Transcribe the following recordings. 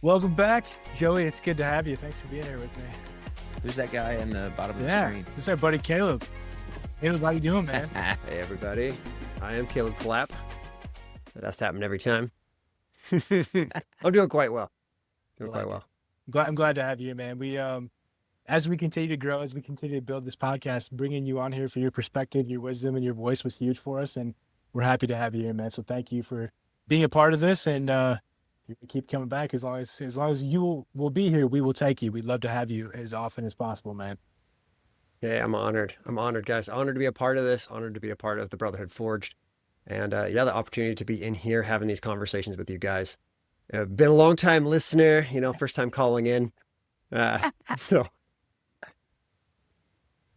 Welcome back, Joey. It's good to have you. Thanks for being here with me. Who's that guy in the bottom of the screen? This is our buddy Caleb. Caleb, how you doing, man? Hey, everybody. I am Caleb Clapp. That's happened every time. I'm doing quite well. I'm glad to have you, man. We, as we continue to grow, as we continue to build this podcast, bringing you on here for your perspective, your wisdom, and your voice was huge for us, and we're happy to have you here, man. So thank you for being a part of this, and you keep coming back as long as you will be here. We will take you. We'd love to have you as often as possible, man. Yeah, I'm honored. I'm honored, guys. Honored to be a part of this. Honored to be a part of the Brotherhood Forged. And the opportunity to be in here having these conversations with you guys. Been a long time listener, first time calling in. So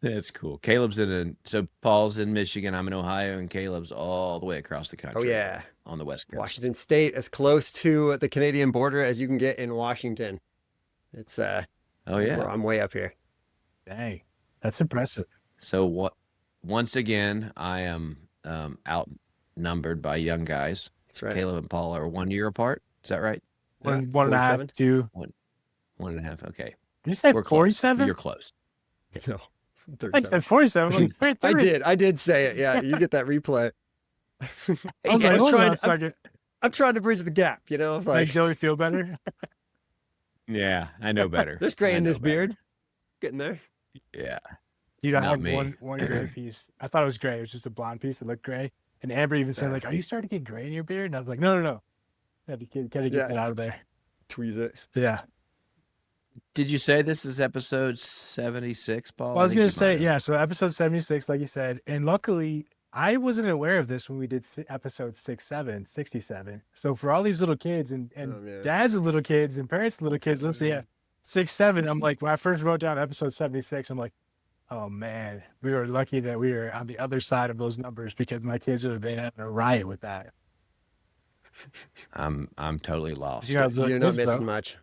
That's cool. So Paul's in Michigan, I'm in Ohio, and Caleb's all the way across the country. Oh, yeah. On the West Coast. Washington State, as close to the Canadian border as you can get in Washington. It's oh yeah, I'm way up here. Dang, that's impressive. So once again, I am outnumbered by young guys. That's right. Caleb and Paul are 1 year apart. Is that right? One and a half, 2. 1.5. Okay. Did you say We're 47? Close. You're close. No, I said 47. I did say it. Yeah, you get that replay. I'm trying to bridge the gap, Make Joey feel better. Yeah, I know better. There's gray in this beard. Getting there. Yeah. Dude, I Not had me. one gray piece. I thought it was gray. It was just a blonde piece that looked gray. And Amber even said, like, are you starting to get gray in your beard? And I was like, no. Gotta get that out of there. Tweeze it. Yeah. Did you say this is episode 76, Paul? Well, I was going to say, yeah. So episode 76, like you said. And luckily, I wasn't aware of this when we did episode 67. So for all these little kids and dads of little kids and parents of little kids, let's see, 67. I'm like, when I first wrote down episode 76, I'm like, oh man, we were lucky that we were on the other side of those numbers because my kids would have been having a riot with that. I'm totally lost. You're not missing much.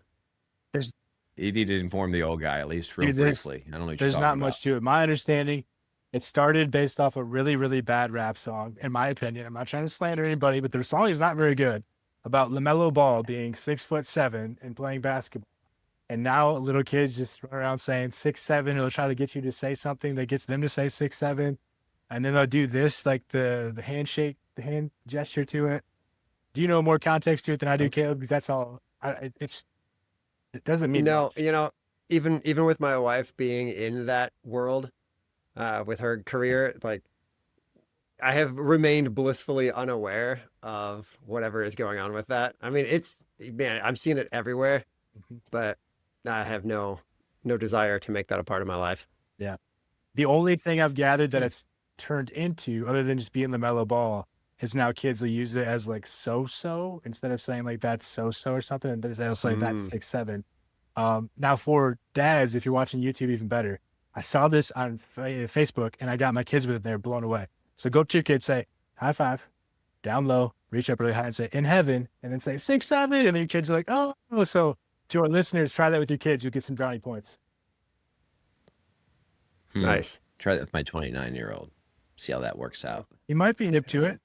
You need to inform the old guy at least real briefly. I don't know what you're There's not much to it. My understanding, it started based off a really, really bad rap song, in my opinion. I'm not trying to slander anybody, but the song is not very good, about LaMelo Ball being 6'7" and playing basketball. And now little kids just run around saying 6'7". It'll try to get you to say something that gets them to say 6'7", and then they'll do this, like the handshake, the hand gesture to it. Do you know more context to it than I do, Caleb? Because that's all. It doesn't mean much. Even with my wife being in that world, with her career, like I have remained blissfully unaware of whatever is going on with that. I mean, I'm seeing it everywhere, but I have no desire to make that a part of my life. Yeah. The only thing I've gathered that it's turned into, other than just being the mellow ball, is now kids will use it as like so instead of saying like that's so or something, and they'll say that's 6'7". Now for dads, if you're watching YouTube, even better. I saw this on Facebook and I got my kids with it. They're blown away. So go to your kids, say high five, down low, reach up really high and say in heaven, and then say 6'7", and then your kids are like, oh. So to our listeners, try that with your kids. You'll get some brownie points. Nice. Try that with my 29-year-old. See how that works out. You might be hip to it.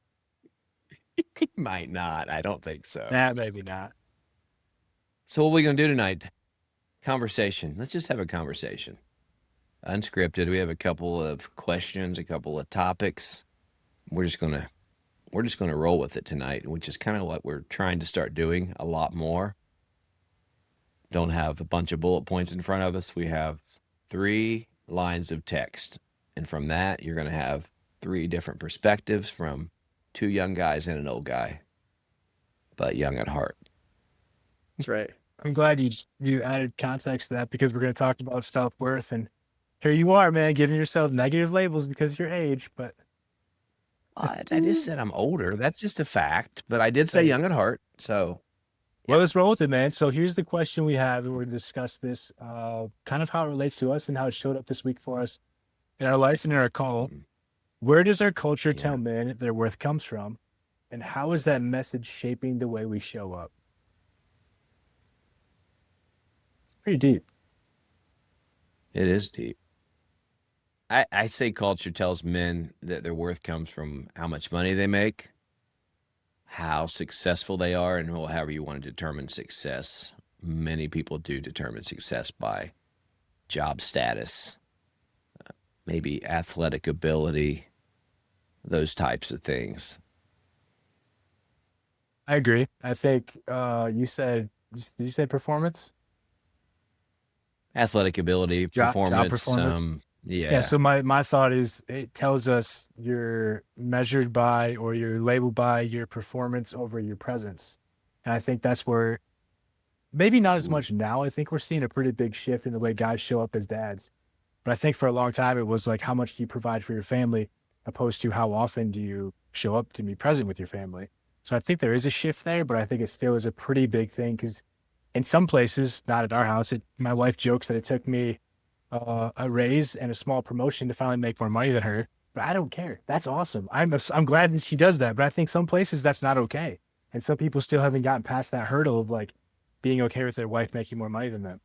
He might not. I don't think so. Nah, maybe not. So what are we going to do tonight? Conversation. Let's just have a conversation. Unscripted. We have a couple of questions, a couple of topics. We're just going to roll with it tonight, which is kind of what we're trying to start doing a lot more. Don't have a bunch of bullet points in front of us. We have 3 lines of text. And from that, you're going to have 3 different perspectives from 2 young guys and an old guy, but young at heart. That's right. I'm glad you added context to that, because we're going to talk about self-worth, and here you are, man, giving yourself negative labels because of your age. But I just said I'm older. That's just a fact, but I did say young at heart. So, well, let's roll with it, man. So here's the question we have, and we're going to discuss this, kind of how it relates to us and how it showed up this week for us in our life and in our call. Where does our culture tell men their worth comes from, and how is that message shaping the way we show up? It's pretty deep. It is deep. I say culture tells men that their worth comes from how much money they make, how successful they are, and however you want to determine success many people do determine success by job status, maybe athletic ability, those types of things. I agree. I think you said, did you say performance? Athletic ability, Job performance, performance. Yeah. yeah. So my thought is it tells us you're measured by or you're labeled by your performance over your presence. And I think that's where maybe not as Ooh, much now. I think we're seeing a pretty big shift in the way guys show up as dads. But I think for a long time it was like how much do you provide for your family opposed to how often do you show up to be present with your family. So I think there is a shift there, but I think it still is a pretty big thing because in some places, not at our house, my wife jokes that it took me a raise and a small promotion to finally make more money than her. But I don't care. That's awesome. I'm glad that she does that. But I think some places that's not okay, and some people still haven't gotten past that hurdle of like being okay with their wife making more money than them.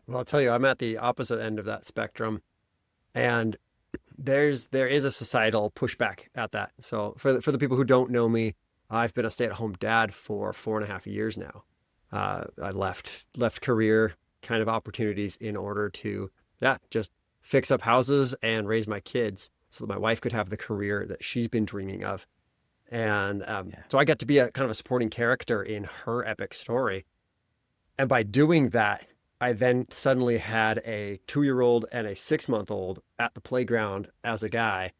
Well, I'll tell you, I'm at the opposite end of that spectrum, and there is a societal pushback at that. So for the people who don't know me, I've been a stay-at-home dad for 4.5 years now. I left career kind of opportunities in order to just fix up houses and raise my kids so that my wife could have the career that she's been dreaming of. And so I got to be a kind of a supporting character in her epic story. And by doing that, I then suddenly had a 2-year-old and a 6-month-old at the playground as a guy,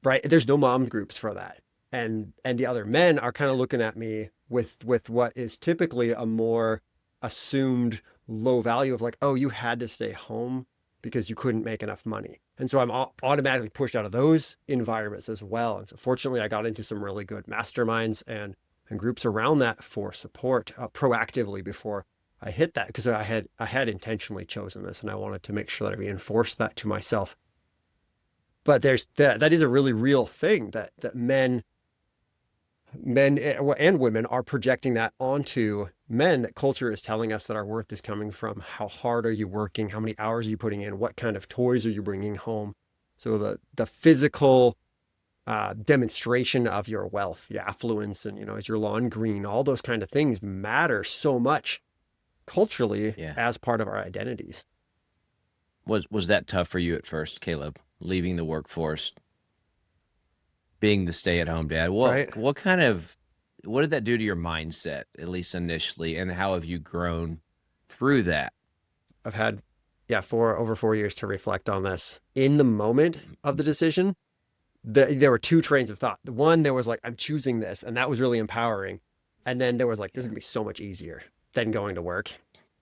right? There's no mom groups for that. And the other men are kind of looking at me with what is typically a more assumed low value of like, oh, you had to stay home because you couldn't make enough money. And so I'm automatically pushed out of those environments as well. And so fortunately, I got into some really good masterminds and groups around that for support proactively before I hit that, because I had intentionally chosen this and I wanted to make sure that I reinforced that to myself. But that is a really real thing that men and women are projecting that onto men, that culture is telling us that our worth is coming from how hard are you working, how many hours are you putting in, what kind of toys are you bringing home. So the physical demonstration of your wealth, the affluence, and is your lawn green, all those kind of things matter so much culturally as part of our identities. Was that tough for you at first, Caleb? Leaving the workforce, being the stay-at-home dad. Right. What did that do to your mindset, at least initially, and how have you grown through that? I've had over 4 years to reflect on this. In the moment of the decision, there were two trains of thought. The one, there was like, I'm choosing this, and that was really empowering. And then there was like, this is gonna be so much easier than going to work,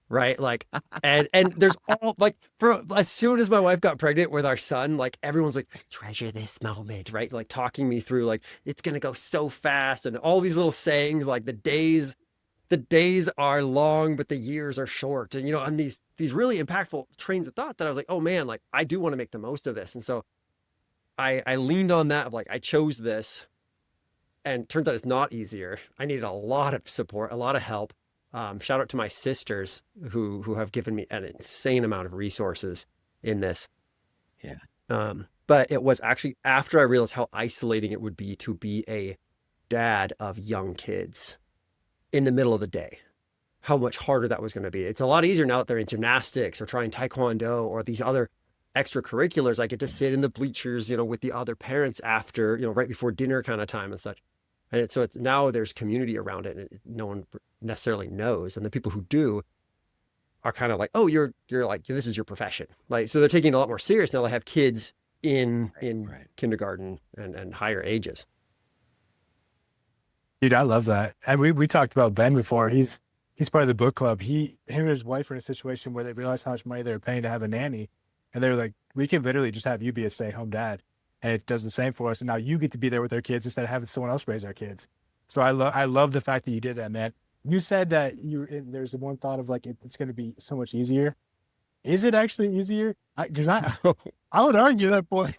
right? Like, and there's all like, for as soon as my wife got pregnant with our son, like everyone's like, treasure this moment, right? Like talking me through like, it's gonna go so fast, and all these little sayings like the days are long, but the years are short, and and these really impactful trains of thought that I was like, oh man, like I do want to make the most of this. And so I leaned on that of like, I chose this, and turns out it's not easier. I needed a lot of support, a lot of help. Shout out to my sisters who have given me an insane amount of resources in this. Yeah. But it was actually after I realized how isolating it would be to be a dad of young kids in the middle of the day, how much harder that was going to be. It's a lot easier now that they're in gymnastics or trying taekwondo or these other extracurriculars. I get to sit in the bleachers, with the other parents after, right before dinner kind of time and such. And so it's now there's community around it, and no one necessarily knows. And the people who do are kind of like, oh, you're like, this is your profession. Like, so they're taking it a lot more serious now. They have kids in kindergarten and higher ages. Dude, I love that. And we talked about Ben before. He's part of the book club. Him and his wife are in a situation where they realized how much money they were paying to have a nanny. And they were like, we can literally just have you be a stay-at-home dad. And it does the same for us. And now you get to be there with our kids instead of having someone else raise our kids. So I love the fact that you did that, man. You said that there's one thought of like, it's going to be so much easier. Is it actually easier? Because I would argue that point.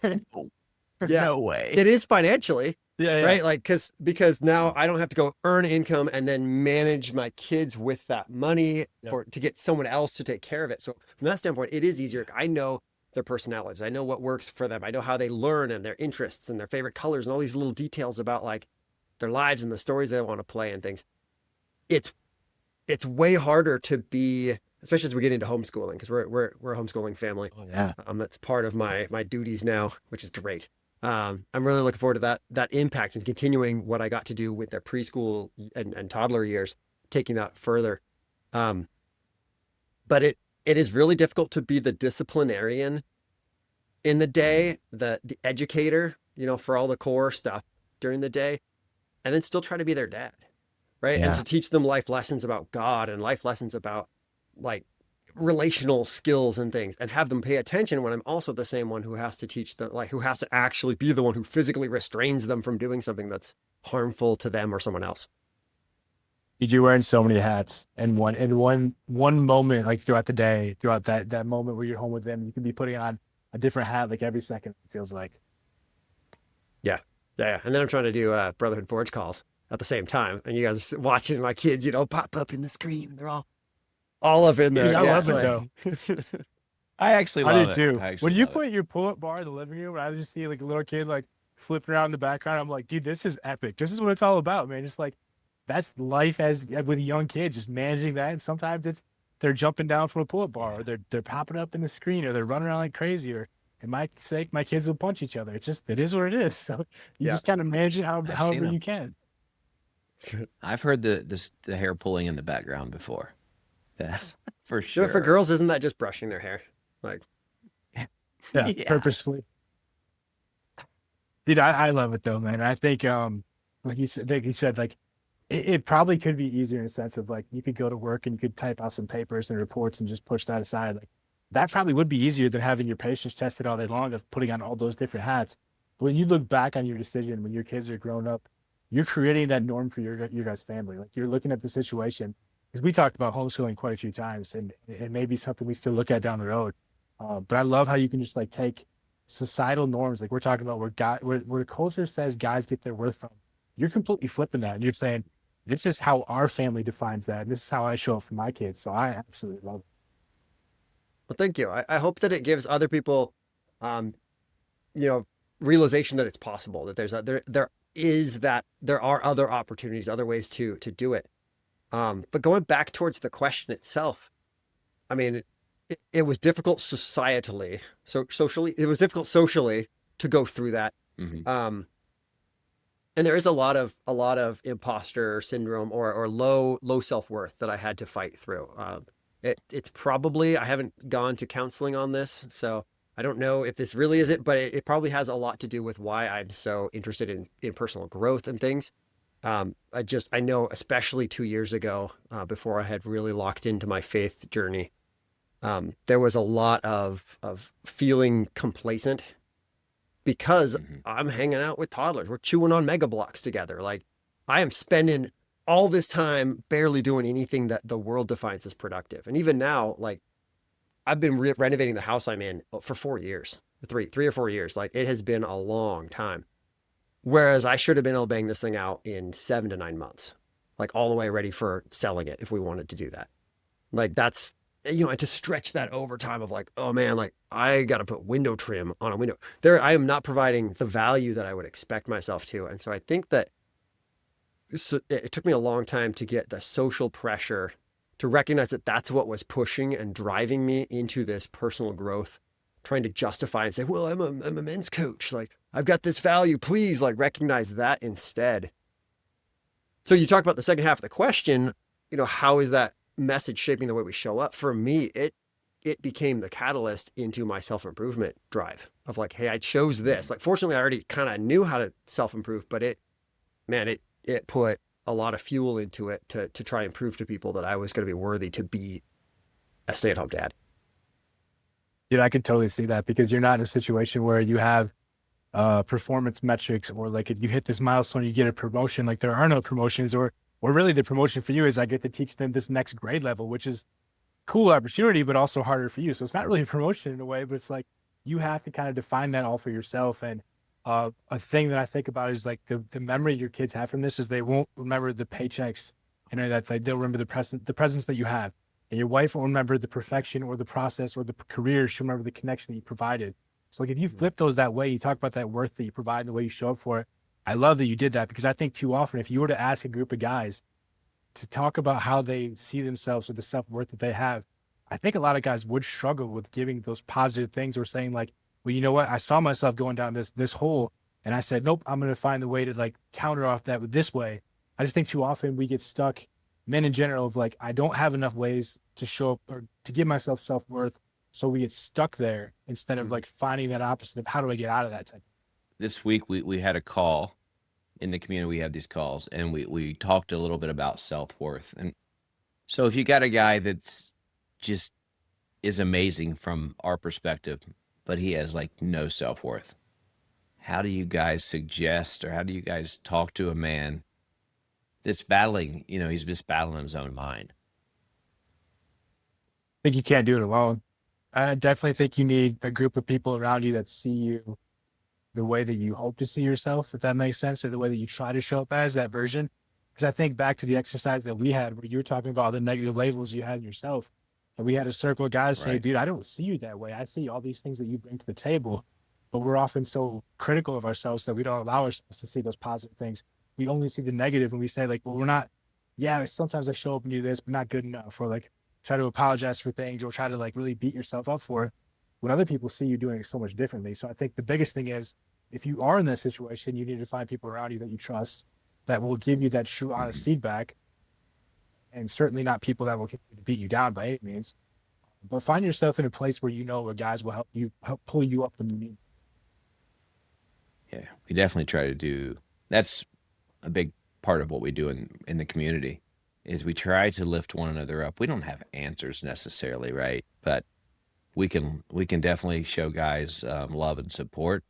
Yeah, no way. It is financially. Yeah. Right. Like, because now I don't have to go earn income and then manage my kids with that money to get someone else to take care of it. So from that standpoint, it is easier. I know their personalities. I know what works for them. I know how they learn and their interests and their favorite colors and all these little details about like their lives and the stories they want to play and things. It's it's way harder to be, especially as we get into homeschooling, because we're a homeschooling family. Oh, yeah. That's part of my duties now, which is great. I'm really looking forward to that impact and continuing what I got to do with their preschool and toddler years, taking that further. But it is really difficult to be the disciplinarian in the day, the educator, for all the core stuff during the day, and then still try to be their dad, right? Yeah. And to teach them life lessons about God and life lessons about like relational skills and things, and have them pay attention when I'm also the same one who has to teach them, like who has to actually be the one who physically restrains them from doing something that's harmful to them or someone else. You're wearing so many hats, and one moment, like throughout the day, throughout that moment where you're home with them, you can be putting on a different hat like every second, it feels like. Yeah. And then I'm trying to do Brotherhood Forge calls at the same time, and you guys watching my kids, pop up in the screen. They're all up in there. I love it though. I actually love I do it. too. I actually When you love it. put your pull-up bar in the living room, and I just see like a little kid like flipping around in the background, I'm like, dude, this is epic. This is what it's all about, man. Just like that's life as with young kids, just managing that. And sometimes they're jumping down from a pull-up bar, or they're popping up in the screen, or they're running around like crazy, or in my sake, my kids will punch each other. It is what it is. So you just kind of manage it however you can. I've heard the hair pulling in the background before. Yeah, for sure. For girls, isn't that just brushing their hair? Like, Yeah, purposefully. Dude, I love it though, man. I think like you said, like it probably could be easier in a sense of like you could go to work and you could type out some papers and reports and just push that aside. Like that probably would be easier than having your patience tested all day long of putting on all those different hats. But when you look back on your decision when your kids are grown up, you're creating that norm for your guys' family. Like you're looking at the situation, because we talked about homeschooling quite a few times, and it may be something we still look at down the road. But I love how you can just like take societal norms, like we're talking about where culture says guys get their worth from. You're completely flipping that, and you're saying this is how our family defines that, and this is how I show up for my kids. So I absolutely love it. well, thank you. I hope that it gives other people, realization that it's possible, that there are other opportunities, other ways to do it. But going back towards the question itself, I mean, it was difficult societally, socially. It was difficult socially to go through that. Mm-hmm. And there is a lot of imposter syndrome or low self-worth that I had to fight through. It's probably, I haven't gone to counseling on this, so I don't know if this really is it, but it probably has a lot to do with why I'm so interested in personal growth and things. I know, especially 2 years ago, before I had really locked into my faith journey, there was a lot of feeling complacent because I'm hanging out with toddlers. We're chewing on Mega Blocks together. Like I am spending all this time barely doing anything that the world defines as productive. And even now, like I've been renovating the house I'm in for 4 years, three or 4 years. Like it has been a long time. Whereas I should have been able to bang this thing out in 7 to 9 months, like all the way ready for selling it if we wanted to do that. Like that's, and to stretch that overtime of like, oh man, like I got to put window trim on a window there. I am not providing the value that I would expect myself to. And so I think that it took me a long time to get the social pressure to recognize that that's what was pushing and driving me into this personal growth, trying to justify and say, well, I'm a men's coach. Like I've got this value, please like recognize that instead. So you talk about the second half of the question, how is that message shaping the way we show up? For me, it became the catalyst into my self-improvement drive of like, hey, I chose this. Like, fortunately I already kind of knew how to self-improve, but it put a lot of fuel into it to try and prove to people that I was going to be worthy to be a stay-at-home dad. Dude, I could totally see that, because you're not in a situation where you have performance metrics, or like if you hit this milestone, you get a promotion. Like there are no promotions, or really the promotion for you is I get to teach them this next grade level, which is cool opportunity, but also harder for you. So it's not really a promotion in a way, but it's like you have to kind of define that all for yourself. And a thing that I think about is like the memory your kids have from this is they won't remember the paychecks, that like they'll remember the presence that you have. And your wife won't remember the perfection or the process or the career. She'll remember the connection that you provided. So like if you flip those that way, you talk about that worth that you provide and the way you show up for it. I love that you did that, because I think too often if you were to ask a group of guys, to talk about how they see themselves or the self-worth that they have, I think a lot of guys would struggle with giving those positive things or saying like, well, you know what? I saw myself going down this hole and I said, nope, I'm going to find the way to like counter off that with this way. I just think too often we get stuck, men in general, of like, I don't have enough ways to show up or to give myself self-worth. So we get stuck there instead of like finding that opposite of how do I get out of that type. This week we had a call in the community. We have these calls and we talked a little bit about self-worth. And so if you got a guy that's just is amazing from our perspective, but he has like no self-worth, how do you guys suggest or how do you guys talk to a man that's battling, he's just battling his own mind? I think you can't do it alone. I definitely think you need a group of people around you that see you the way that you hope to see yourself, if that makes sense, or the way that you try to show up as that version. Because I think back to the exercise that we had where you were talking about the negative labels you had in yourself. And we had a circle of guys say, Right. dude, I don't see you that way. I see all these things that you bring to the table. But we're often so critical of ourselves that we don't allow ourselves to see those positive things. We only see the negative and we say, like, well, we're not, yeah, sometimes I show up and do this, but not good enough. Or like try to apologize for things or try to like really beat yourself up for it when other people see you doing it so much differently. So I think the biggest thing is if you are in that situation, you need to find people around you that you trust that will give you that true, honest feedback, and certainly not people that will continue to beat you down by any means. But find yourself in a place where you know where guys will help pull you up when you need. Yeah, we definitely try to do. That's a big part of what we do in the community is we try to lift one another up. We don't have answers necessarily, right? But we can definitely show guys love and support.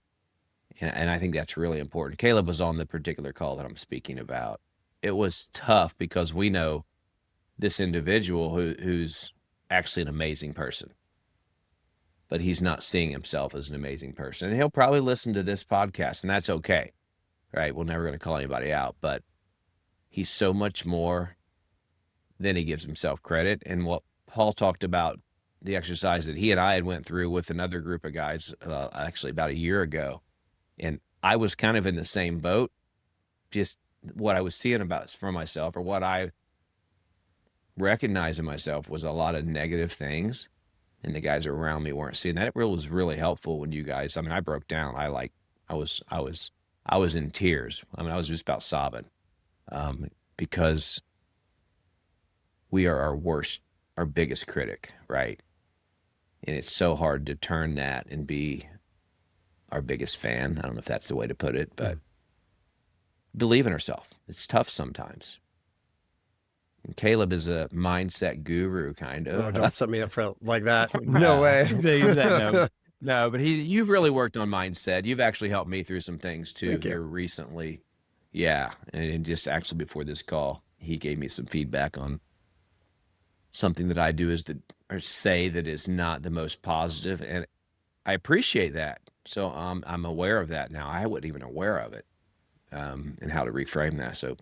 And I think that's really important. Caleb was on the particular call that I'm speaking about. It was tough because we know this individual who's actually an amazing person, but he's not seeing himself as an amazing person. And he'll probably listen to this podcast, and that's okay, right? We're never going to call anybody out, but he's so much more than he gives himself credit. And what Paul talked about, the exercise that he and I had went through with another group of guys, actually about a year ago, and I was kind of in the same boat, just what I was seeing about from myself or what I recognized in myself was a lot of negative things. And the guys around me weren't seeing that. It was really helpful when you guys, I broke down. I was in tears. I was just about sobbing because we are our biggest critic, right? And it's so hard to turn that and be our biggest fan. I don't know if that's the way to put it, but believe in herself. It's tough sometimes. And Caleb is a mindset guru, kind of. Oh, don't set me up for like that. No way. No, but you've really worked on mindset. You've actually helped me through some things too Thank you. here recently. Yeah. And just actually before this call, he gave me some feedback on something that I do or say that is not the most positive. And I appreciate that. So I'm aware of that now. I wasn't even aware of it and how to reframe that. So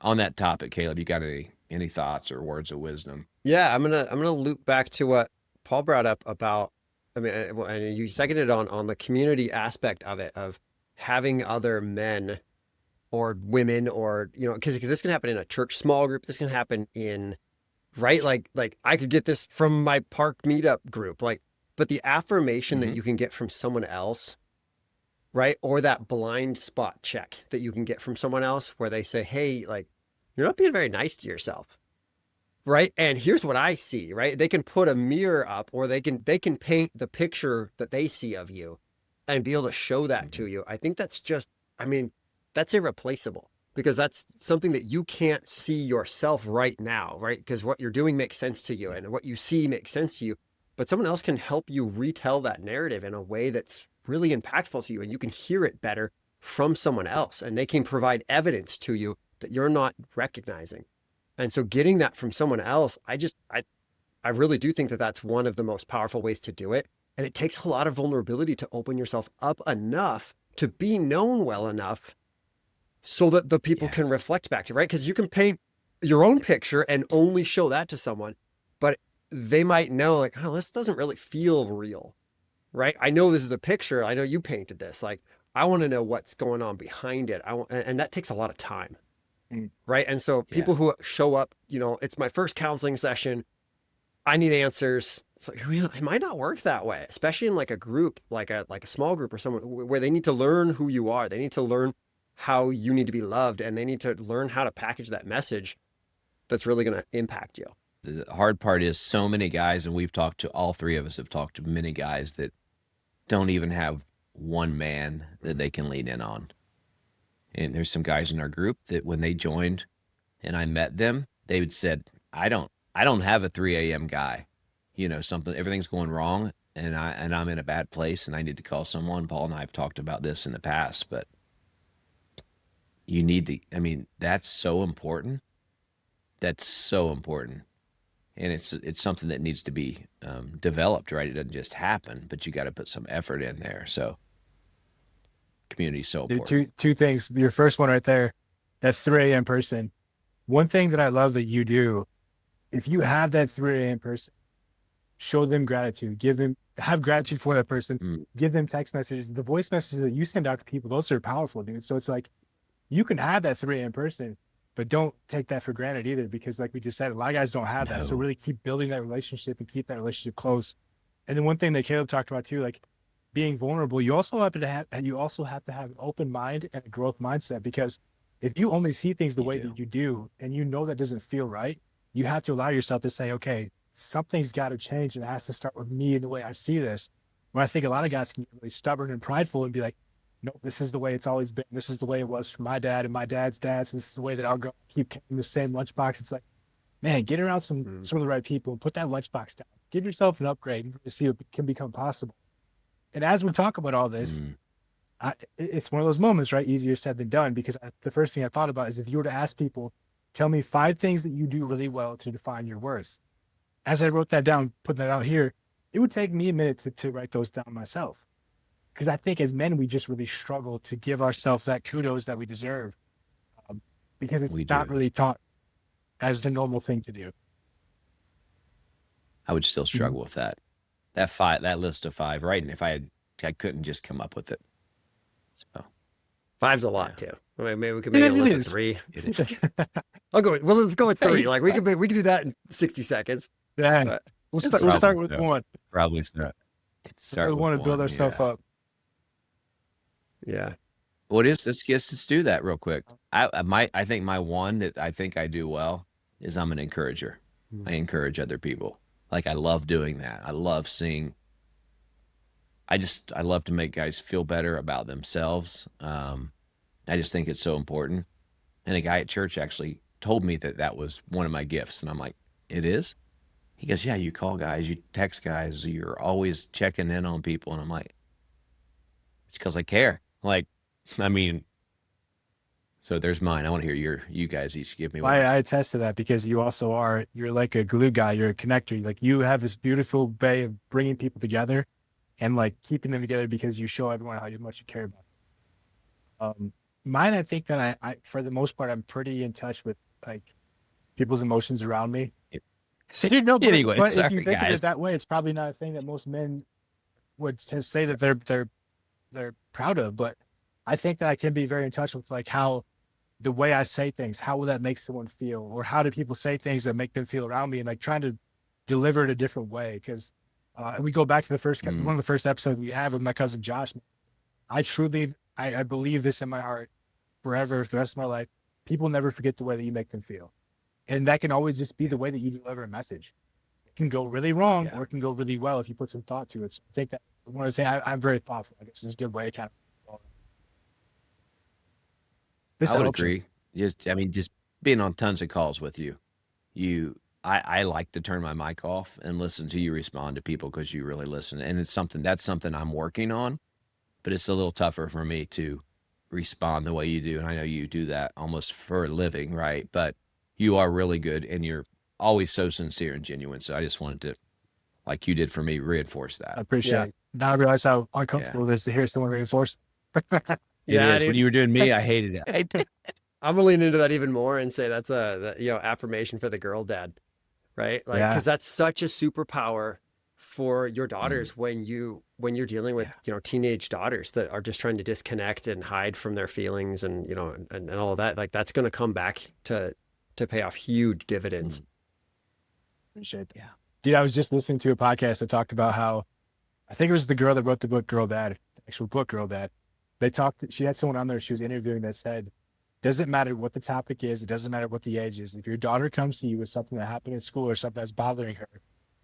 on that topic, Caleb, you got any thoughts or words of wisdom? Yeah, I'm gonna loop back to what Paul brought up about. And you seconded on the community aspect of it, of having other men or women, or because this can happen in a church small group. This can happen in, right? Like I could get this from my park meetup group, but the affirmation that you can get from someone else, right? Or that blind spot check that you can get from someone else where they say, hey, like, you're not being very nice to yourself. Right. And here's what I see, right? They can put a mirror up, or they can paint the picture that they see of you and be able to show that to you. I think that's that's irreplaceable, because that's something that you can't see yourself right now, right? Because what you're doing makes sense to you and what you see makes sense to you, but someone else can help you retell that narrative in a way that's really impactful to you, and you can hear it better from someone else, and they can provide evidence to you that you're not recognizing. And so getting that from someone else, I really do think that that's one of the most powerful ways to do it. And it takes a lot of vulnerability to open yourself up enough to be known well enough so that the people can reflect back to you, right? Because you can paint your own picture and only show that to someone, but they might know, like, oh, this doesn't really feel real, right? I know this is a picture. I know you painted this. Like, I want to know what's going on behind it. And that takes a lot of time. right? And so people who show up, it's my first counseling session, I need answers. It's like, it might not work that way, especially in like a group, like a small group or someone where they need to learn who you are. They need to learn how you need to be loved, and they need to learn how to package that message that's really going to impact you. The hard part is so many guys, and all three of us have talked to many guys that don't even have one man that they can lean in on. And there's some guys in our group that when they joined and I met them, they would said, I don't have a 3 a.m. guy, everything's going wrong and I'm in a bad place and I need to call someone. Paul and I have talked about this in the past, but you need to, that's so important. That's so important. And it's something that needs to be developed, right? It doesn't just happen, but you got to put some effort in there. So community is so important. Two things. Your first one right there, that 3 a.m. person. One thing that I love that you do, if you have that 3 a.m. person, show them gratitude. Have gratitude for that person. Give them text messages. The voice messages that you send out to people, those are powerful, dude. So it's like, you can have that 3 a.m. person, but don't take that for granted either, because like we just said, a lot of guys don't have that. So really keep building that relationship and keep that relationship close. And then one thing that Caleb talked about too, like being vulnerable, you also have to have an open mind and a growth mindset, because if you only see things the way that you do, and that doesn't feel right, you have to allow yourself to say, okay, something's got to change, and it has to start with me and the way I see this. When I think a lot of guys can get really stubborn and prideful and be like, no, this is the way it's always been. This is the way it was for my dad and my dad's dad. So this is the way that I'll go keep carrying the same lunchbox. It's like, man, get around some of the right people and put that lunchbox down. Give yourself an upgrade to see what can become possible. And as we talk about all this, it's one of those moments, right? Easier said than done, because the first thing I thought about is if you were to ask people, tell me 5 things that you do really well to define your worth. As I wrote that down, putting that out here, it would take me a minute to write those down myself. Because I think as men, we just really struggle to give ourselves that kudos that we deserve, because it's not really taught as the normal thing to do. I would still struggle with that. That list of 5, right? And if I couldn't just come up with it. So 5's a lot too. I mean, maybe we could make a list of 3. Let's go with 3. Like we can do that in 60 seconds. Yeah, we'll start with 1. Probably start with 1 to build ourselves up. Yeah. Well, let's do that real quick. I think my one that I think I do well is I'm an encourager. I encourage other people. Like, I love doing that. I love seeing. I love to make guys feel better about themselves. I just think it's so important. And a guy at church actually told me that was one of my gifts, and I'm like, it is? He goes, yeah, you call guys, you text guys, you're always checking in on people. And I'm like, it's because I care. Like, so there's mine. I want to hear you guys each give me one. I attest to that, because you also you're like a glue guy. You're a connector. Like, you have this beautiful way of bringing people together and like keeping them together, because you show everyone how much you care about them. Mine, I think that I for the most part, I'm pretty in touch with like people's emotions around me. Anyway, but sorry, if you think guys. of it that way, it's probably not a thing that most men would say that they're proud of. But I think that I can be very in touch with like how the way I say things, how will that make someone feel, or how do people say things that make them feel around me, and like trying to deliver it a different way. Because we go back to one of the first episodes we had with my cousin Josh. I believe this in my heart forever, for the rest of my life. People never forget the way that you make them feel. And that can always just be the way that you deliver a message. It can go really wrong, or it can go really well if you put some thought to it. So I think that one of the things, I'm very thoughtful. I guess is a good way to kind of. I would agree. Just being on tons of calls with you. I like to turn my mic off and listen to you respond to people, because you really listen. And that's something I'm working on, but it's a little tougher for me to respond the way you do. And I know you do that almost for a living, right? But you are really good, and you're always so sincere and genuine. So I just wanted to, like you did for me, reinforce that. I appreciate it. Now I realize how uncomfortable it is to hear someone reinforce. It is. When you were doing me, I hated it. I'm gonna lean into that even more and say that's a affirmation for the girl dad, right? Like, because that's such a superpower for your daughters when you're dealing with, teenage daughters that are just trying to disconnect and hide from their feelings and, and all of that. Like that's going to come back to pay off huge dividends. Appreciate that. Yeah. Dude, I was just listening to a podcast that talked about how, I think it was the girl that wrote the book Girl Dad, the actual book Girl Dad. She had someone on there she was interviewing that said, doesn't matter what the topic is, it doesn't matter what the age is. If your daughter comes to you with something that happened in school or something that's bothering her,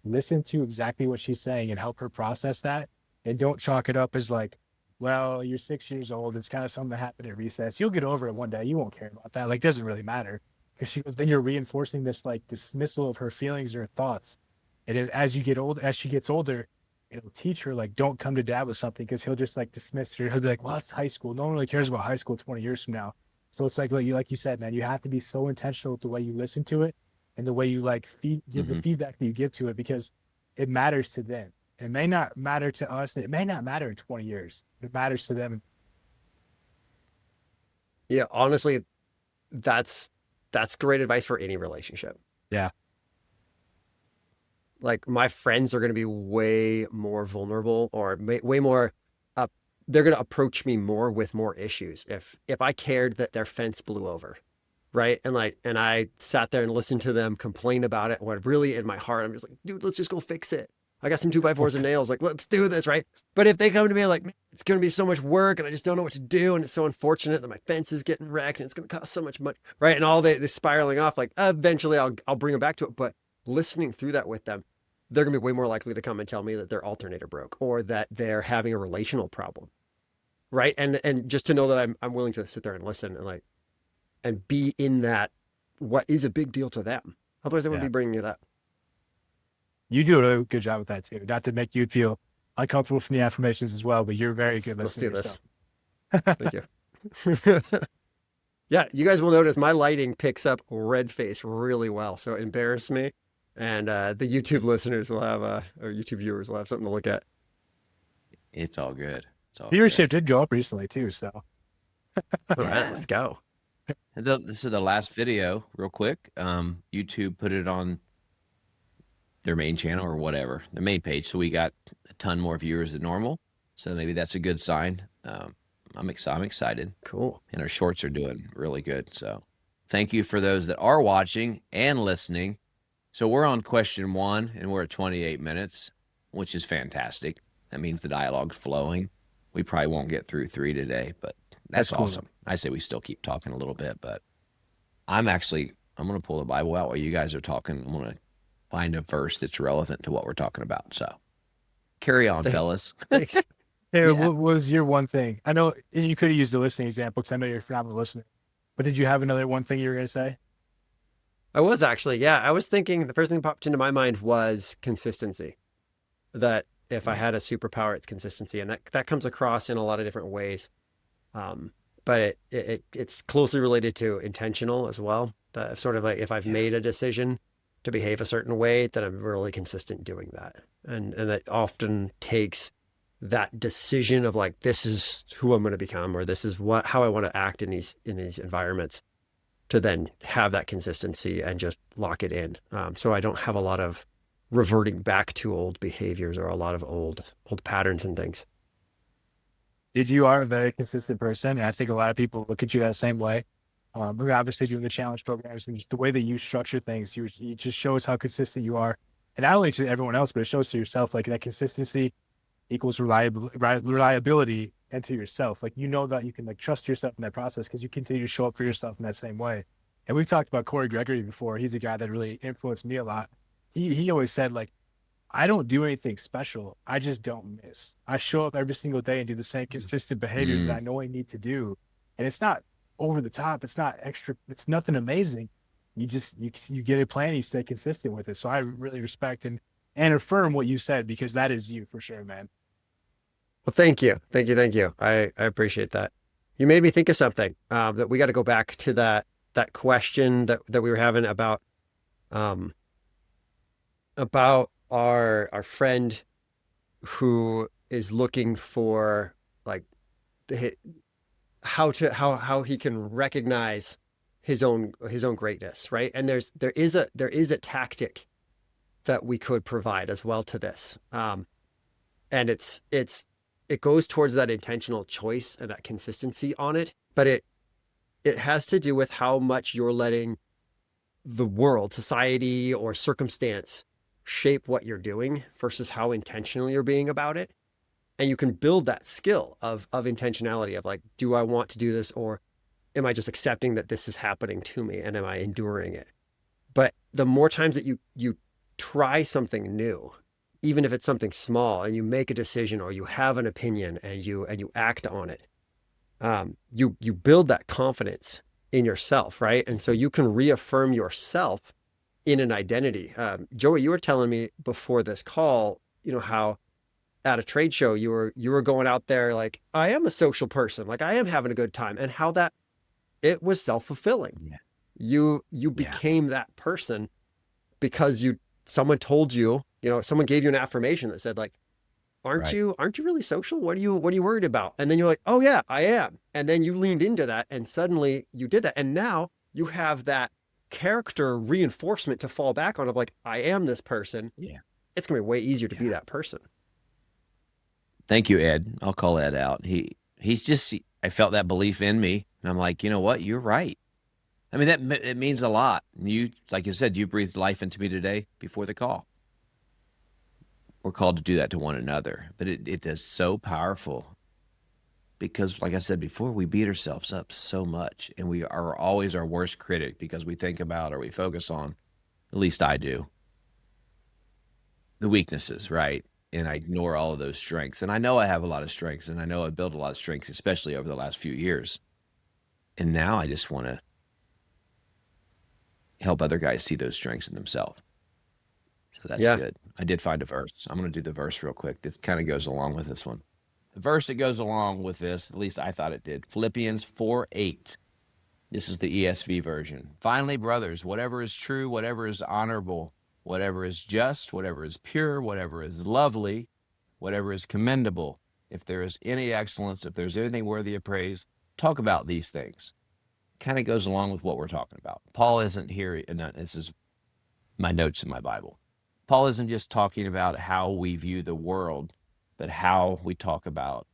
listen to exactly what she's saying and help her process that. And don't chalk it up as like, well, you're 6 years old. It's kind of something that happened at recess. You'll get over it one day. You won't care about that. Like, it doesn't really matter. Because she goes, then you're reinforcing this like dismissal of her feelings or thoughts. And as she gets older, it'll teach her like, don't come to dad with something because he'll just like dismiss her. He'll be like, well, it's high school. No one really cares about high school 20 years from now. So it's like you said, man, you have to be so intentional with the way you listen to it and the way you like give the feedback that you give to it, because it matters to them. It may not matter to us. It may not matter in 20 years. It matters to them. Yeah, honestly, that's great advice for any relationship. Yeah. Like my friends are going to be way more vulnerable or way more they're going to approach me more with more issues if I cared that their fence blew over, right? And I sat there and listened to them complain about it, when really in my heart I'm just like, dude, let's just go fix it. I got some 2x4s and nails, like, let's do this, right? But if they come to me like, it's going to be so much work and I just don't know what to do, and it's so unfortunate that my fence is getting wrecked and it's going to cost so much money, right? And all they spiraling off, like eventually I'll bring them back to it. But listening through that with them, they're going to be way more likely to come and tell me that their alternator broke or that they're having a relational problem, right? And just to know that I'm willing to sit there and listen and be in that, what is a big deal to them. Otherwise I wouldn't be bringing it up. You do a really good job with that too. Not to make you feel uncomfortable from the affirmations as well, but you're very good listening. Let's do this. Thank you. Yeah, you guys will notice my lighting picks up red face really well. So embarrass me. And the YouTube listeners will have, or YouTube viewers will have something to look at. It's all good. Viewership did go up recently too, so. All right, let's go. This is the last video, real quick. YouTube put it on their main channel or whatever, the main page. So we got a ton more viewers than normal. So maybe that's a good sign. I'm excited. Cool. And our shorts are doing really good. So thank you for those that are watching and listening. So we're on question 1 and we're at 28 minutes, which is fantastic. That means the dialogue's flowing. We probably won't get through 3 today, but that's cool. awesome. I say we still keep talking a little bit, but I'm going to pull the Bible out while you guys are talking. I'm going to find a verse that's relevant to what we're talking about. So carry on, fellas. Thanks. Hey, what was your one thing? I know you could have used the listening example because I know you're a phenomenal listener, but did you have another one thing you were going to say? I was actually, yeah. I was thinking the first thing that popped into my mind was consistency. That if I had a superpower, it's consistency. And that comes across in a lot of different ways. But it's closely related to intentional as well. That sort of like if I've made a decision to behave a certain way, that I'm really consistent doing that. And that often takes that decision of like, this is who I'm going to become, or this is how I want to act in these environments, to then have that consistency and just lock it in. So I don't have a lot of reverting back to old behaviors or a lot of old patterns and things. You are a very consistent person. And I think a lot of people look at you that same way. We're obviously doing the challenge programs and just the way that you structure things, you just shows how consistent you are. And not only to everyone else, but it shows to yourself, like that consistency equals reliability, and to yourself. Like, you know that you can like trust yourself in that process because you continue to show up for yourself in that same way. And we've talked about Corey Gregory before. He's a guy that really influenced me a lot. He always said, like, I don't do anything special. I just don't miss. I show up every single day and do the same consistent behaviors that I know I need to do. And it's not over the top. It's not extra. It's nothing amazing. You get a plan, you stay consistent with it. So I really respect and affirm what you said, because that is you for sure, man. Well, thank you. I appreciate that. You made me think of something that we got to go back to that question that we were having about our friend who is looking for like how he can recognize his own greatness, right? And there is a tactic that we could provide as well to this. And it goes towards that intentional choice and that consistency on it, but it has to do with how much you're letting the world, society, or circumstance shape what you're doing versus how intentional you're being about it. And you can build that skill of intentionality of like, do I want to do this, or am I just accepting that this is happening to me, and am I enduring it? But the more times that you try something new, even if it's something small, and you make a decision or you have an opinion and you act on it, you build that confidence in yourself, right? And so you can reaffirm yourself in an identity. Joey, you were telling me before this call, how at a trade show you were going out there like, I am a social person, like I am having a good time, and how that it was self-fulfilling. Yeah. You became that person because someone told you, someone gave you an affirmation that said like, aren't you really social? What are you worried about? And then you're like, oh yeah, I am. And then you leaned into that, and suddenly you did that. And now you have that character reinforcement to fall back on of like, I am this person. Yeah. It's gonna be way easier to be that person. Thank you, Ed. I'll call Ed out. I felt that belief in me, and I'm like, you know what? You're right. I mean, it means a lot. You, like you said, you breathed life into me today before the call. We're called to do that to one another, but it is so powerful because, like I said before, we beat ourselves up so much, and we are always our worst critic because we think about or we focus on, at least I do, the weaknesses, right? And I ignore all of those strengths. And I know I have a lot of strengths, and I know I've built a lot of strengths, especially over the last few years. And now I just want to help other guys see those strengths in themselves. So that's good. I did find a verse. I'm going to do the verse real quick. This kind of goes along with this one. The verse that goes along with this, at least I thought it did, Philippians 4:8. This is the ESV version. Finally, brothers, whatever is true, whatever is honorable, whatever is just, whatever is pure, whatever is lovely, whatever is commendable, if there is any excellence, if there's anything worthy of praise, talk about these things. Kind of goes along with what we're talking about. Paul isn't here, and this is my notes in my Bible. Paul isn't just talking about how we view the world, but how we talk about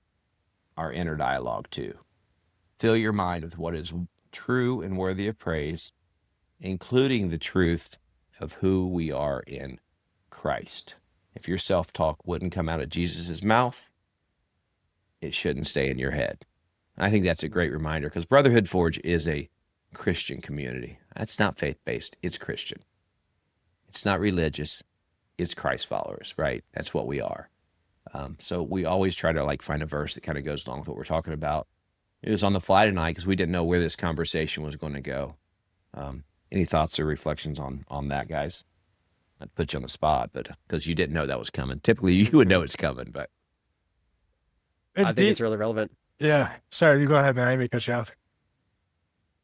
our inner dialogue too. Fill your mind with what is true and worthy of praise, including the truth of who we are in Christ. If your self-talk wouldn't come out of Jesus's mouth, it shouldn't stay in your head. I think that's a great reminder because Brotherhood Forge is a Christian community. That's not faith-based. It's Christian. It's not religious. It's Christ followers, right? That's what we are. So we always try to find a verse that kind of goes along with what we're talking about. It was on the fly tonight because we didn't know where this conversation was going to go. Any thoughts or reflections on that, guys? I'd put you on the spot, but because you didn't know that was coming. Typically, you would know it's coming, but I think it's really relevant. Yeah. Sorry, you go ahead, man. I may cut you off.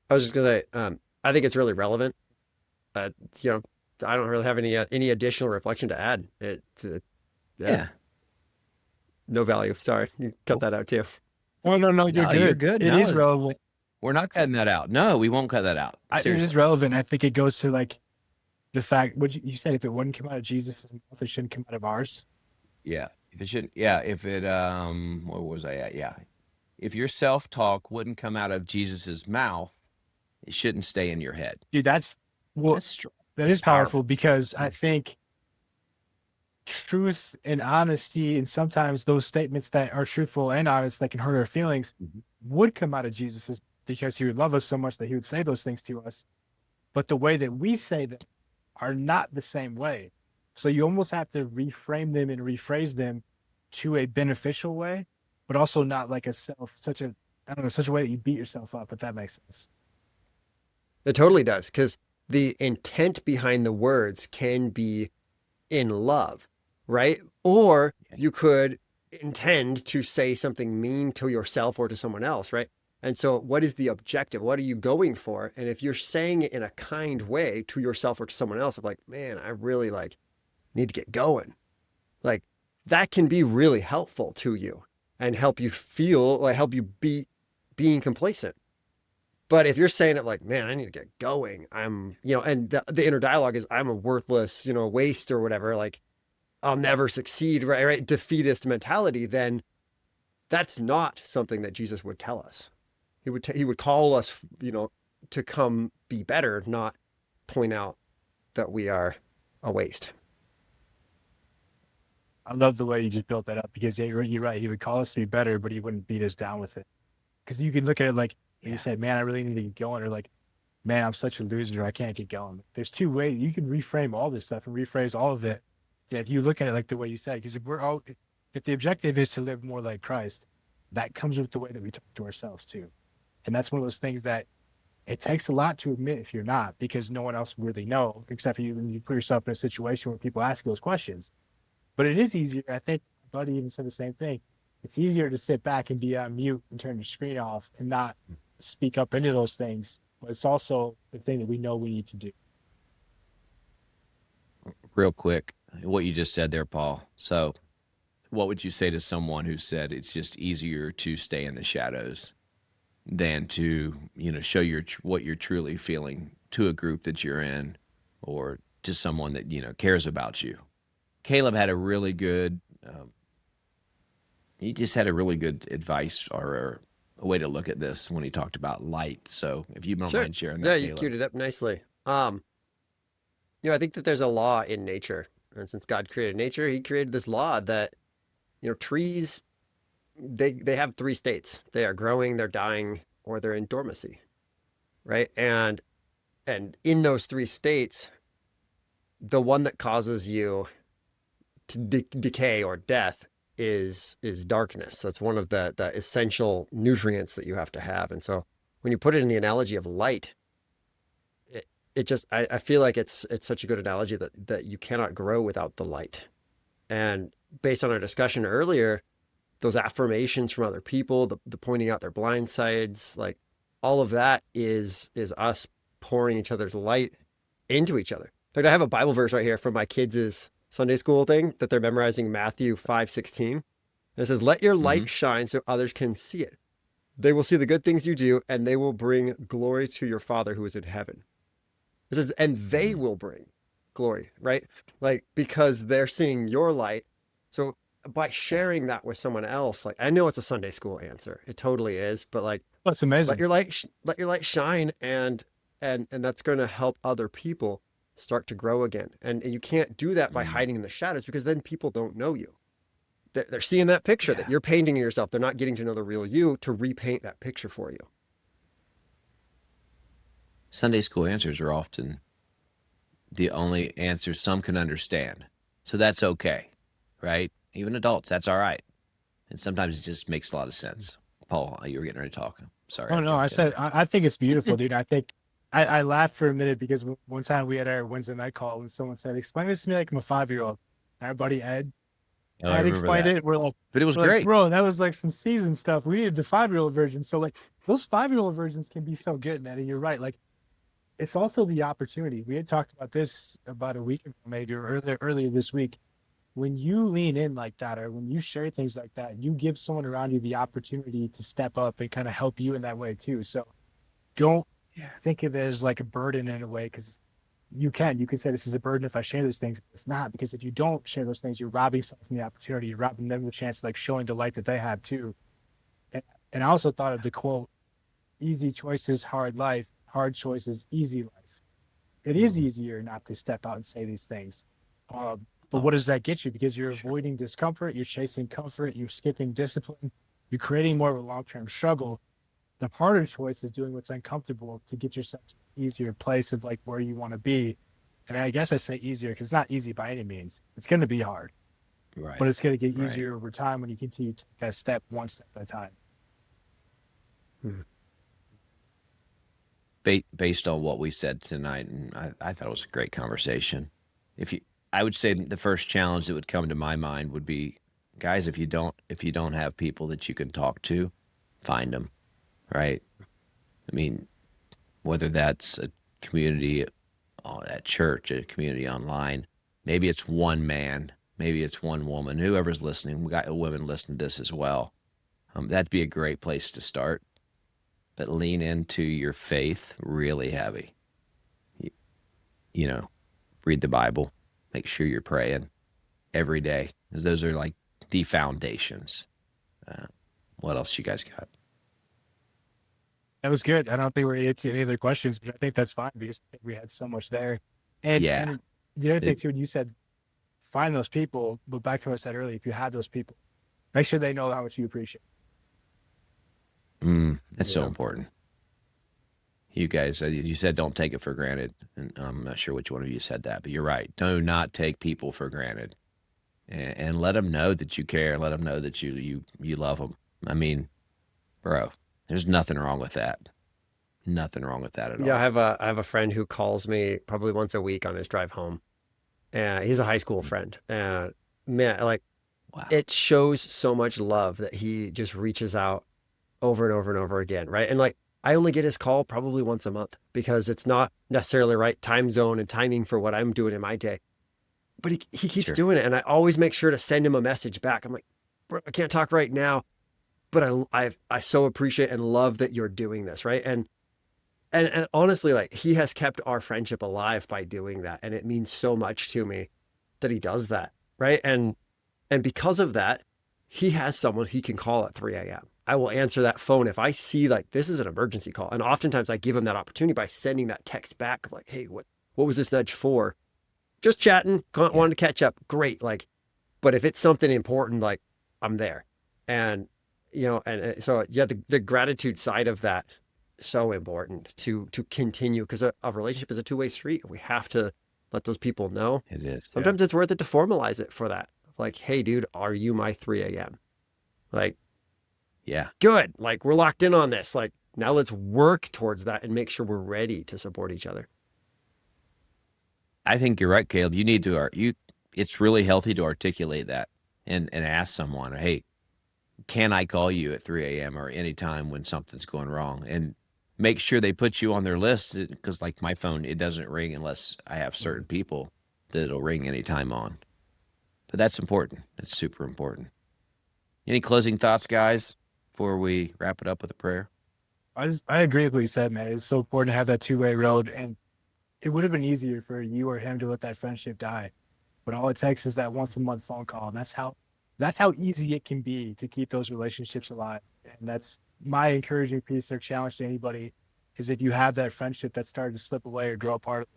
I was just gonna say, I think it's really relevant. I don't really have any additional reflection to add. yeah. No value. Sorry, you cut that out too. Oh no, you're good. You're good. It is relevant. We're not cutting that out. No, we won't cut that out. It is relevant. I think it goes to the fact what you said. If it wouldn't come out of Jesus' mouth, it shouldn't come out of ours. Yeah. If it shouldn't. Yeah. If it. Where was I at? Yeah. If your self-talk wouldn't come out of Jesus's mouth, it shouldn't stay in your head. Dude, that is powerful because I think truth and honesty, and sometimes those statements that are truthful and honest that can hurt our feelings, would come out of Jesus's, because he would love us so much that he would say those things to us. But the way that we say them are not the same way. So you almost have to reframe them and rephrase them to a beneficial way, but also not such a way that you beat yourself up, if that makes sense. It totally does, because the intent behind the words can be in love, right? Or you could intend to say something mean to yourself or to someone else, right? And so what is the objective? What are you going for? And if you're saying it in a kind way to yourself or to someone else, of like, man, I really need to get going. That can be really helpful to you and help you feel help you being complacent. But if you're saying it like, man, I need to get going, I'm, and the inner dialogue is I'm a worthless, waste or whatever, like I'll never succeed, right? Right. Defeatist mentality, then that's not something that Jesus would tell us. He would call us, to come be better, not point out that we are a waste. I love the way you just built that up because you're right. He would call us to be better, but he wouldn't beat us down with it. Because you can look at it like you said, man, I really need to get going, or like, man, I'm such a loser, I can't get going. There's two ways you can reframe all this stuff and rephrase all of it. Yeah, if you look at it like the way you said, because if the objective is to live more like Christ, that comes with the way that we talk to ourselves too. And that's one of those things that it takes a lot to admit if you're not, because no one else really know except for you when you put yourself in a situation where people ask those questions. But it is easier. I think Buddy even said the same thing. It's easier to sit back and be on mute and turn your screen off and not speak up into those things. But it's also the thing that we know we need to do. Real quick, what you just said there, Paul. So what would you say to someone who said it's just easier to stay in the shadows than to, show what you're truly feeling to a group that you're in or to someone that, cares about you? Caleb had a really good, he just had a really good advice or a way to look at this when he talked about light. So if you don't mind sharing that, yeah, you Caleb. queued it up nicely. I think that there's a law in nature, and since God created nature, He created this law that, trees, they have three states: they are growing, they're dying, or they're in dormancy, right? And in those three states, the one that causes you to decay or death is darkness. That's one of the essential nutrients that you have to have. And so when you put it in the analogy of light, it just, I feel like it's such a good analogy that you cannot grow without the light. And based on our discussion earlier, those affirmations from other people, the pointing out their blind sides, like all of that is us pouring each other's light into each other. In fact, I have a Bible verse right here from my kids' Sunday school thing that they're memorizing, Matthew 5:16. And it says, let your light shine so others can see it. They will see the good things you do, and they will bring glory to your Father who is in heaven. It says, and they will bring glory, right? Like, because they're seeing your light. So by sharing that with someone else, like, I know it's a Sunday school answer. It totally is. But like, that's amazing. Let your light shine, and that's going to help other people start to grow again. And you can't do that by hiding in the shadows, because then people don't know you. They're seeing that picture that you're painting yourself. They're not getting to know the real you to repaint that picture for you. Sunday school answers are often the only answers some can understand. So that's okay, right? Even adults, that's all right. And sometimes it just makes a lot of sense. Paul, you were getting ready to talk. Sorry. Oh, no, I think it's beautiful, dude. I think I laughed for a minute because one time we had our Wednesday night call and someone said, explain this to me like I'm a 5-year-old. Our buddy Ed had explained it. We're like, but it was great. Like, bro, that was like some seasoned stuff. We needed the 5-year-old version. So like those 5-year-old versions can be so good, man. And you're right. Like, it's also the opportunity. We had talked about this about a week ago, maybe, or earlier this week. When you lean in like that, or when you share things like that, you give someone around you the opportunity to step up and kind of help you in that way too. So don't think of it as like a burden in a way, because you can say this is a burden if I share those things. It's not, because if you don't share those things, you're robbing someone from the opportunity. You're robbing them the chance, like showing the light that they have too. And I also thought of the quote, easy choices, hard life, hard choices, easy life. It is easier not to step out and say these things. But what does that get you? Because you're avoiding discomfort, you're chasing comfort, you're skipping discipline, you're creating more of a long-term struggle. The harder choice is doing what's uncomfortable to get yourself to an easier place of like where you want to be. And I guess I say easier because it's not easy by any means. It's going to be hard, right? But it's going to get easier over time when you continue to take that step one step at a time. Based on what we said tonight, and I thought it was a great conversation. I would say the first challenge that would come to my mind would be, guys, if you don't have people that you can talk to, find them, right? I mean, whether that's a community at church, a community online, maybe it's one man, maybe it's one woman, whoever's listening. We got women listening to this as well. That'd be a great place to start. but lean into your faith really heavy. You know, read the Bible, make sure you're praying every day, because those are like the foundations. What else you guys got? That was good. I don't think we're going to get to any other questions, but I think that's fine because I think we had so much there. And Yeah. the other thing too, when you said find those people, but back to what I said earlier, if you have those people, make sure they know how much you appreciate. That's so important. You guys, you said don't take it for granted, and I'm not sure which one of you said that, but you're right. Do not take people for granted, and let them know that you care. Let them know that you love them. I mean, bro, there's nothing wrong with that. Nothing wrong with that at Yeah, all. I have a friend who calls me probably once a week on his drive home. And he's a high school friend. And man, like Wow. it shows so much love that he just reaches out over and over and over again, right? And like I only get his call probably once a month because it's not necessarily right time zone and timing for what I'm doing in my day. But he keeps Sure. doing it, and I always make sure to send him a message back. I'm like, bro, I can't talk right now, but I so appreciate and love that you're doing this, right? And honestly, like he has kept our friendship alive by doing that, and it means so much to me that he does that, right? And because of that, he has someone he can call at 3 a.m. I will answer that phone if I see like this is an emergency call, and oftentimes I give him that opportunity by sending that text back of like, hey, what was this nudge for? Just chatting, wanted to catch up, great. Like, but if it's something important, like I'm there, and and so yeah, the gratitude side of that so important to continue because a relationship is a two-way street. We have to let those people know. It is. Sometimes it's worth it to formalize it for that. Like, hey, dude, are you my 3 a.m.? Like, Yeah. good. Like, we're locked in on this. Like, now let's work towards that and make sure we're ready to support each other. I think you're right, Caleb. You need to it's really healthy to articulate that and ask someone, hey, can I call you at 3 a.m. or any time when something's going wrong? And make sure they put you on their list because like my phone, it doesn't ring unless I have certain people that it'll ring anytime on. But that's important. That's super important. Any closing thoughts, guys, before we wrap it up with a prayer? I agree with what you said, man. It's so important to have that two-way road, and it would have been easier for you or him to let that friendship die. But all it takes is that once a month phone call. And that's how easy it can be to keep those relationships alive. And that's my encouraging piece or challenge to anybody is if you have that friendship that's starting to slip away or grow apart,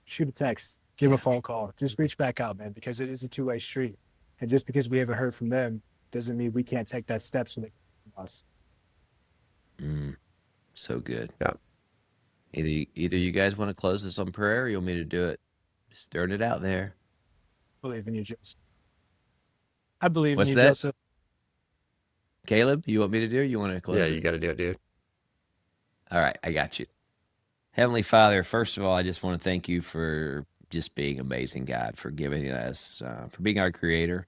shoot a text, give a phone call, just reach back out, man, because it is a two-way street. And just because we haven't heard from them doesn't mean we can't take that step so they can hear from us. So good. Yeah. Either you guys want to close this on prayer or you want me to do it? Just throwing it out there. Believe in you, Joseph. I believe What's in you, that? Joseph. Caleb, you want me to do it or you want to close Yeah, it? you got to do it, dude. All right, I got you. Heavenly Father, first of all, I just want to thank you for just being amazing, God, for giving us, for being our creator,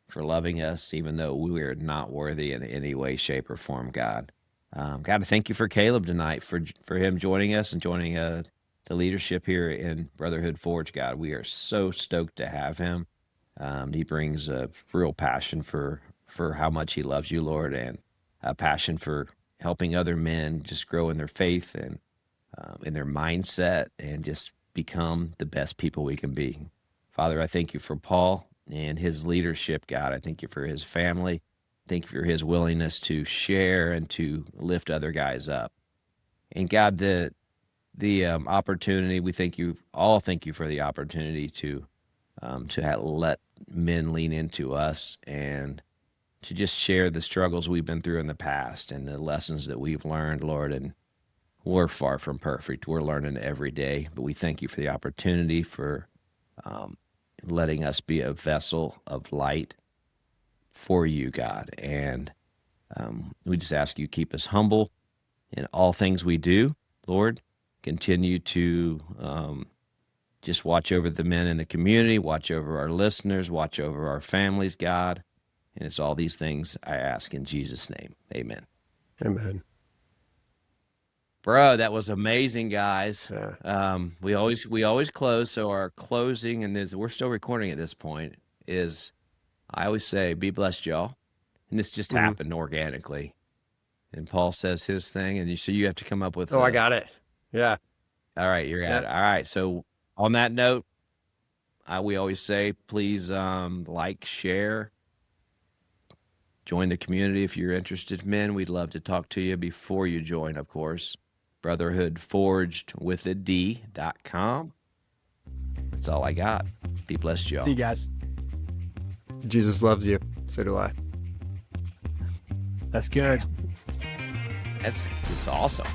for loving us, even though we are not worthy in any way, shape, or form, God. God, I thank you for Caleb tonight, for him joining us and joining the leadership here in Brotherhood Forge, God. We are so stoked to have him. He brings a real passion for how much he loves you, Lord, and a passion for helping other men just grow in their faith and in their mindset and just become the best people we can be. Father, I thank you for Paul and his leadership, God. I thank you for his family. Thank you for his willingness to share and to lift other guys up. And God, the opportunity, we thank you for the opportunity to let men lean into us and to just share the struggles we've been through in the past and the lessons that we've learned, Lord. And we're far from perfect. We're learning every day, but we thank you for the opportunity for letting us be a vessel of light for you, God. And we just ask you keep us humble in all things we do, Lord. Continue to just watch over the men in the community, watch over our listeners, watch over our families, God. And it's all these things I ask in Jesus' name. Amen. Amen. Bro, that was amazing, guys. Yeah. We always close. So our closing, and we're still recording at this point, is I always say, be blessed, y'all. And this just happened organically. and Paul says his thing, and so you have to come up with. Oh, I got it. Yeah. All right, you're at it. All right. So on that note, we always say, please like, share, join the community if you're interested. Men, we'd love to talk to you before you join, of course. Brotherhood Forged with a D.com. That's all I got. Be blessed, y'all. See you guys. Jesus loves you. So do I. That's good. It's awesome.